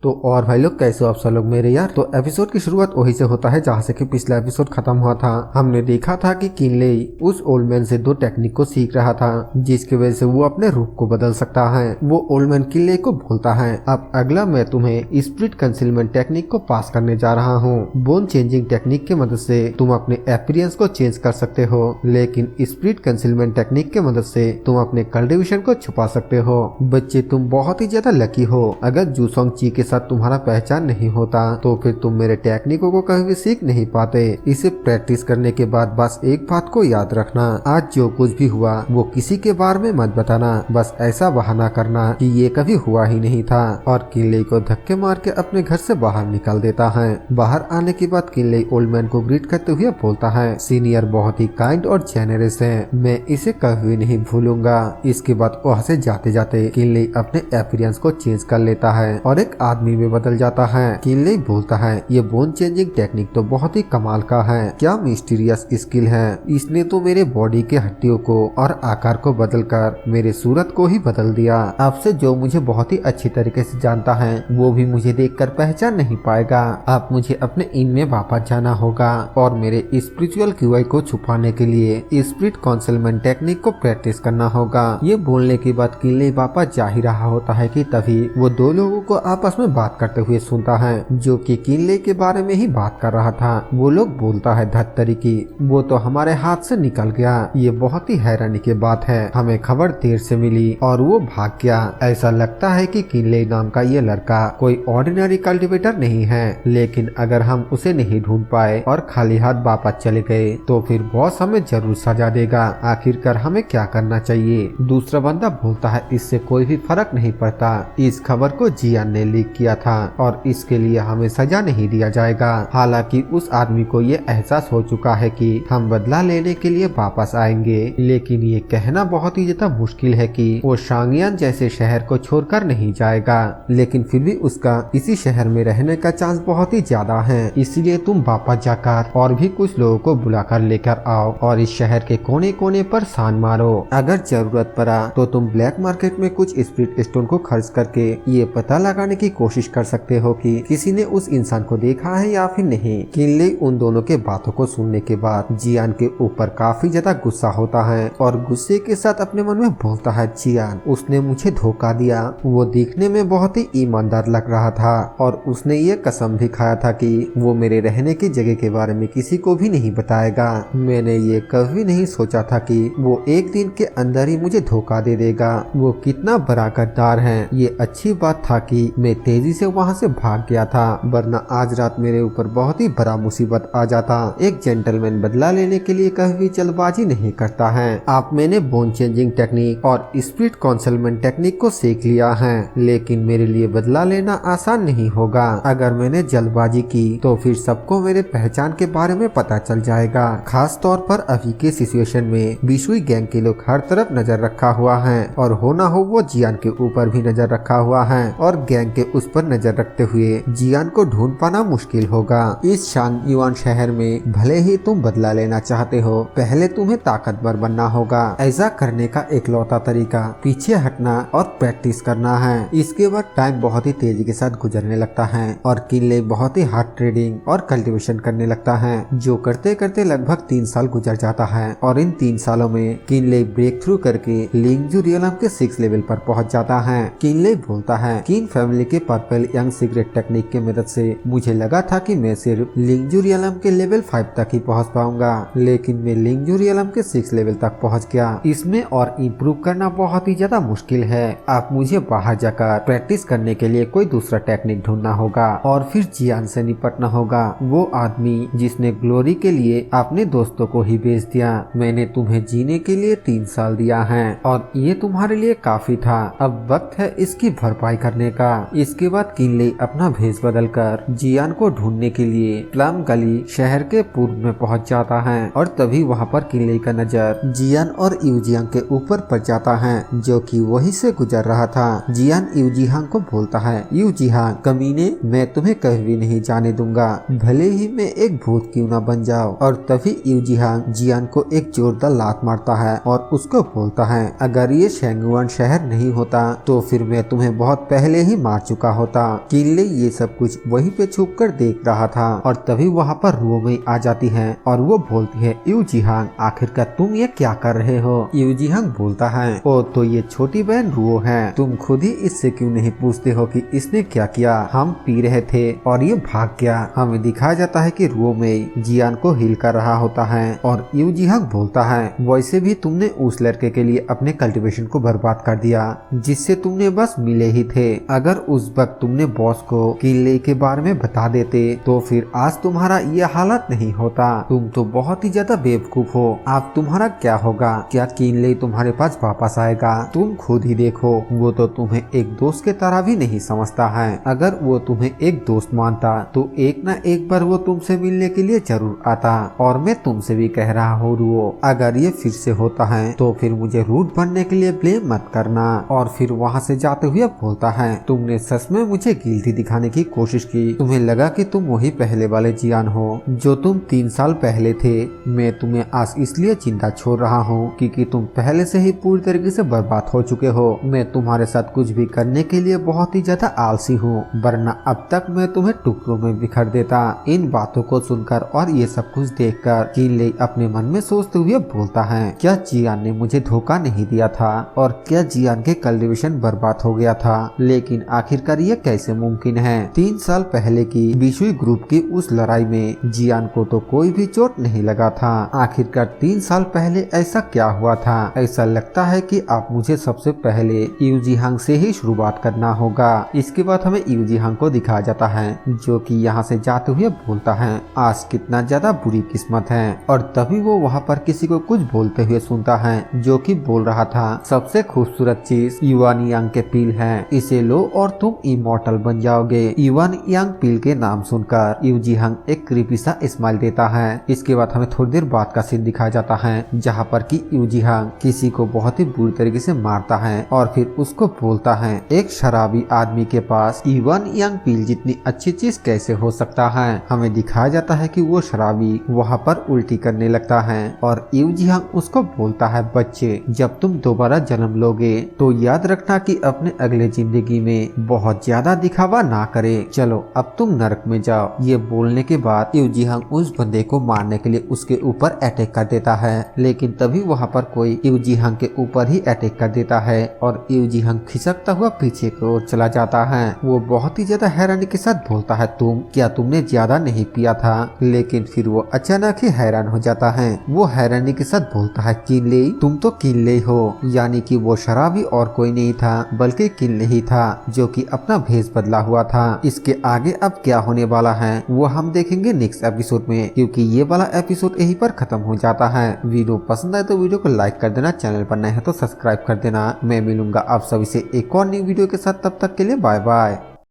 तो और भाई लोग कैसे हो आप सब लोग मेरे यार। तो एपिसोड की शुरुआत वही से होता है जहाँ से कि पिछला एपिसोड खत्म हुआ था। हमने देखा था कि किनले उस ओल्ड मैन से दो टेक्निक को सीख रहा था जिसकी वजह से वो अपने रूप को बदल सकता है। वो ओल्ड मैन किनले को बोलता है, अब अगला मैं तुम्हें स्पिरिट कंसीलमेंट टेक्निक को पास करने जा रहा हूँ। बोन चेंजिंग टेक्निक की मदद से तुम अपने अपीयरेंस को चेंज कर सकते हो, लेकिन स्पिरिट कंसीलमेंट टेक्निक की मदद से तुम अपने कल्टिवेशन को छुपा सकते हो। बच्चे तुम बहुत ही ज्यादा लकी हो। अगर जूसोंग ची के साथ तुम्हारा पहचान नहीं होता तो फिर तुम मेरे टेक्निकों को कभी भी सीख नहीं पाते। इसे प्रैक्टिस करने के बाद बस एक बात को याद रखना, आज जो कुछ भी हुआ वो किसी के बारे में मत बताना। बस ऐसा बहाना करना कि ये कभी हुआ ही नहीं था। और किनले को धक्के मार के अपने घर से बाहर निकाल देता है। बाहर आने के बाद किनले ओल्ड मैन को ग्रीट करते हुए बोलता है, सीनियर बहुत ही काइंड और जेनरस है, मैं इसे कभी नहीं भूलूंगा। इसके बाद वहाँ से जाते जाते किनले अपने अपीयरेंस को चेंज कर लेता है और एक आदमी में बदल जाता है। किनले बोलता है, ये बोन चेंजिंग टेक्निक तो बहुत ही कमाल का है, क्या मिस्टीरियस स्किल है। इसने तो मेरे बॉडी के हड्डियों को और आकार को बदलकर मेरे सूरत को ही बदल दिया। आपसे जो मुझे बहुत ही अच्छी तरीके से जानता है वो भी मुझे देखकर पहचान नहीं पाएगा। आप मुझे अपने इन में वापस जाना होगा और मेरे स्पिरिचुअल क्यूआई को छुपाने के लिए स्पिरिट कंसीलमेंट टेक्निक को प्रैक्टिस करना होगा। ये बोलने के बाद किनले वापस जा ही रहा होता है कि तभी वो दो लोगों को आपस में बात करते हुए सुनता है जो कि किनले के बारे में ही बात कर रहा था। वो लोग बोलता है, धत्तरी की वो तो हमारे हाथ से निकल गया। ये बहुत ही हैरानी की बात है, हमें खबर देर से मिली और वो भाग गया। ऐसा लगता है कि किनले नाम का ये लड़का कोई ऑर्डिनरी कल्टिवेटर नहीं है, लेकिन अगर हम उसे नहीं ढूंढ पाए और खाली हाथ वापस चले गए तो फिर बॉस हमें जरूर सजा देगा। आखिरकार हमें क्या करना चाहिए। दूसरा बंदा बोलता है, इससे कोई भी फर्क नहीं पड़ता, इस खबर को जियान ने लीक किया था और इसके लिए हमें सजा नहीं दिया जाएगा। हालांकि उस आदमी को ये एहसास हो चुका है कि हम बदला लेने के लिए वापस आएंगे, लेकिन ये कहना बहुत ही ज्यादा मुश्किल है कि वो शांगियान जैसे शहर को छोड़कर नहीं जाएगा। लेकिन फिर भी उसका इसी शहर में रहने का चांस बहुत ही ज्यादा है, इसलिए तुम वापस जाकर और भी कुछ लोगों को बुलाकर लेकर आओ और इस शहर के कोने कोने पर सान मारो। अगर जरूरत पड़ा तो तुम ब्लैक मार्केट में कुछ स्पिरिट स्टोन को खर्च करके ये पता लगाने की कोशिश कर सकते हो कि किसी ने उस इंसान को देखा है या फिर नहीं। किनले उन दोनों के बातों को सुनने के बाद जियान के ऊपर काफी ज्यादा गुस्सा होता है और गुस्से के साथ अपने मन में बोलता है, जियान उसने मुझे धोखा दिया। वो दिखने में बहुत ही ईमानदार लग रहा था और उसने ये कसम भी खाया था कि वो मेरे रहने की जगह के बारे में किसी को भी नहीं बताएगा। मैंने ये कभी नहीं सोचा था कि वो एक दिन के अंदर ही मुझे धोखा दे देगा। वो कितना बड़ा गद्दार है। ये अच्छी बात था कि मैं तेजी से वहाँ से भाग गया था, वरना आज रात मेरे ऊपर बहुत ही बड़ा मुसीबत आ जाता। एक जेंटलमैन बदला लेने के लिए कभी भी जल्दबाजी नहीं करता है। आप मैंने बोन चेंजिंग टेक्निक और स्पिरिट कंसीलमेंट टेक्निक को सीख लिया है, लेकिन मेरे लिए बदला लेना आसान नहीं होगा। अगर मैंने जल्दबाजी की तो फिर सबको मेरे पहचान के बारे में पता चल जाएगा। खास तौर पर अभी के सिचुएशन में बिशुई गैंग के लोग हर तरफ नजर रखा हुआ है और हो ना हो वो जियान के ऊपर भी नजर रखा हुआ है और गैंग के उस पर नजर रखते हुए जियान को ढूंढ पाना मुश्किल होगा। इस शांग युआन शहर में भले ही तुम बदला लेना चाहते हो, पहले तुम्हें ताकतवर बनना होगा। ऐसा करने का एकलौता तरीका पीछे हटना और प्रैक्टिस करना है। इसके बाद टाइम बहुत ही तेजी के साथ गुजरने लगता है और किनले बहुत ही हार्ड ट्रेडिंग और कल्टीवेशन करने लगता है, जो करते करते लगभग 3 साल गुजर जाता है और इन 3 सालों में किनले ब्रेक थ्रू करके लिंगजू रियलम के 6 लेवल पर पहुंच जाता है। किनले बोलता है, किन फैमिली के पर्पल यंग सीक्रेट टेक्निक की मदद से मुझे लगा था कि मैं सिर्फ लिंगजू रियलम के लेवल 5 तक ही पहुंच पाऊंगा, लेकिन मैं लिंगजू रियलम के 6 लेवल तक पहुंच गया। इसमें और इम्प्रूव करना बहुत ही ज्यादा मुश्किल है। आप मुझे बाहर जाकर प्रैक्टिस करने के लिए कोई दूसरा टेक्निक ढूंढना होगा और फिर जियान से निपटना होगा, वो आदमी जिसने ग्लोरी के लिए अपने दोस्तों को ही बेच दिया। मैंने तुम्हें जीने के लिए 3 साल दिया है और ये तुम्हारे लिए काफी था। अब वक्त है इसकी भरपाई करने का। इसके बाद किनले अपना भेष बदलकर जियान को ढूंढने के लिए प्लम गली शहर के पूर्व में पहुंच जाता है और तभी वहां पर किनले का नजर जियान और यूजियांग के ऊपर पड़ जाता है, जो कि वहीं से गुजर रहा था। जियान यूजियांग को बोलता है, यूजियांग कमीने, मैं तुम्हें कभी भी नहीं जाने दूंगा, भले ही मैं एक भूत क्यों न बन जाओ। और तभी यूजियांग जियान को एक जोरदार लात मारता है और उसको बोलता है, अगर ये शेंगुआन शहर नहीं होता तो फिर मैं तुम्हें बहुत पहले ही मार चुका चुका होता। किनले ये सब कुछ वहीं पे छुप कर देख रहा था और तभी वहाँ पर रुओमेई आ जाती है और वो बोलती है, यू जिहांग आखिरकार तुम ये क्या कर रहे हो। यू जिहांग बोलता है, ओ तो ये छोटी बहन रुओ है, तुम खुद ही इससे क्यों नहीं पूछते हो कि इसने क्या किया। हम पी रहे थे और ये भाग गया। हमें दिखाया जाता है कि रुओमेई जियान को हिल कर रहा होता है और यू जिहांग बोलता है, वैसे भी तुमने उस लड़के के लिए अपने कल्टीवेशन को बर्बाद कर दिया जिससे तुमने बस मिले ही थे। अगर उस वक्त तुमने बॉस को किनले के बारे में बता देते तो फिर आज तुम्हारा ये हालत नहीं होता। तुम तो बहुत ही ज्यादा बेवकूफ हो। अब तुम्हारा क्या होगा? क्या किनले तुम्हारे पास वापस आएगा? तुम खुद ही देखो, वो तो तुम्हें एक दोस्त के तरह भी नहीं समझता है। अगर वो तुम्हें एक दोस्त मानता तो एक न एक बार वो तुमसे मिलने के लिए जरूर आता। और मैं तुमसे भी कह रहा हूँ रुओ, अगर ये फिर से होता है तो फिर मुझे रूट बनने के लिए ब्लेम मत करना। और फिर वहाँ से जाते हुए बोलता है, तुमने सच में मुझे गिल्टी दिखाने की कोशिश की। तुम्हें लगा कि तुम वही पहले वाले जियान हो जो तुम 3 साल पहले थे। मैं तुम्हें आज इसलिए चिंता छोड़ रहा हूँ क्योंकि तुम पहले से ही पूरी तरीके से बर्बाद हो चुके हो। मैं तुम्हारे साथ कुछ भी करने के लिए बहुत ही ज्यादा आलसी हूँ, वरना अब तक मैं तुम्हें टुकड़ों में बिखर देता। इन बातों को सुनकर और ये सब कुछ देखकर किनले अपने मन में सोचते हुए बोलता है, क्या जियान ने मुझे धोखा नहीं दिया था और क्या जियान के कल्टीवेशन बर्बाद हो गया था? लेकिन आखिरकार ये कैसे मुमकिन है? 3 साल पहले की बिशुई ग्रुप की उस लड़ाई में जियान को तो कोई भी चोट नहीं लगा था। आखिरकार 3 साल पहले ऐसा क्या हुआ था? ऐसा लगता है कि आप मुझे सबसे पहले यू जिहांग से ही शुरुआत करना होगा। इसके बाद हमें यू जिहांग को दिखाया जाता है जो कि यहाँ से जाते हुए बोलता है, आज कितना ज्यादा बुरी किस्मत है। और तभी वो वहाँ पर किसी को कुछ बोलते हुए सुनता है जो कि बोल रहा था, सबसे खूबसूरत चीज युआन यांग के पील है, इसे लो और तुम इमॉर्टल बन जाओगे। युआन यांग पील के नाम सुनकर यू जिहांग एक क्रीपी सा स्माइल देता है। इसके बाद हमें थोड़ी देर बाद का सीन दिखाया जाता है जहाँ पर कि यू जिहांग किसी को बहुत ही बुरी तरीके से मारता है और फिर उसको बोलता है, एक शराबी आदमी के पास युआन यांग पील जितनी अच्छी चीज कैसे हो सकता है। हमें दिखाया जाता है कि वो शराबी वहाँ पर उल्टी करने लगता है और यू जिहांग उसको बोलता है, बच्चे जब तुम दोबारा जन्म लोगे तो याद रखना कि अपने अगले जिंदगी में बहुत ज्यादा दिखावा ना करे। चलो अब तुम नरक में जाओ। ये बोलने के बाद यू जिहांग उस बंदे को मारने के लिए उसके ऊपर अटैक कर देता है, लेकिन तभी वहाँ पर कोई यू जिहांग के ऊपर ही अटैक कर देता है और यू जिहांग खिसकता हुआ पीछे की ओर चला जाता है। वो बहुत ही ज्यादा हैरानी के साथ बोलता है, क्या तुमने ज्यादा नहीं पिया था? लेकिन फिर वो अचानक ही हैरान हो जाता है। वो हैरानी के साथ बोलता है, किनले तुम तो किनले हो। यानी कि वो शराबी और कोई नहीं था बल्कि किनले ही था जो कि अपना भेष बदला हुआ था। इसके आगे अब क्या होने वाला है वो हम देखेंगे नेक्स्ट एपिसोड में, क्योंकि ये वाला एपिसोड यहीं पर खत्म हो जाता है। वीडियो पसंद आए तो वीडियो को लाइक कर देना, चैनल पर नए हैं तो सब्सक्राइब कर देना। मैं मिलूंगा आप सभी से एक और नई वीडियो के साथ, तब तक के लिए बाय बाय।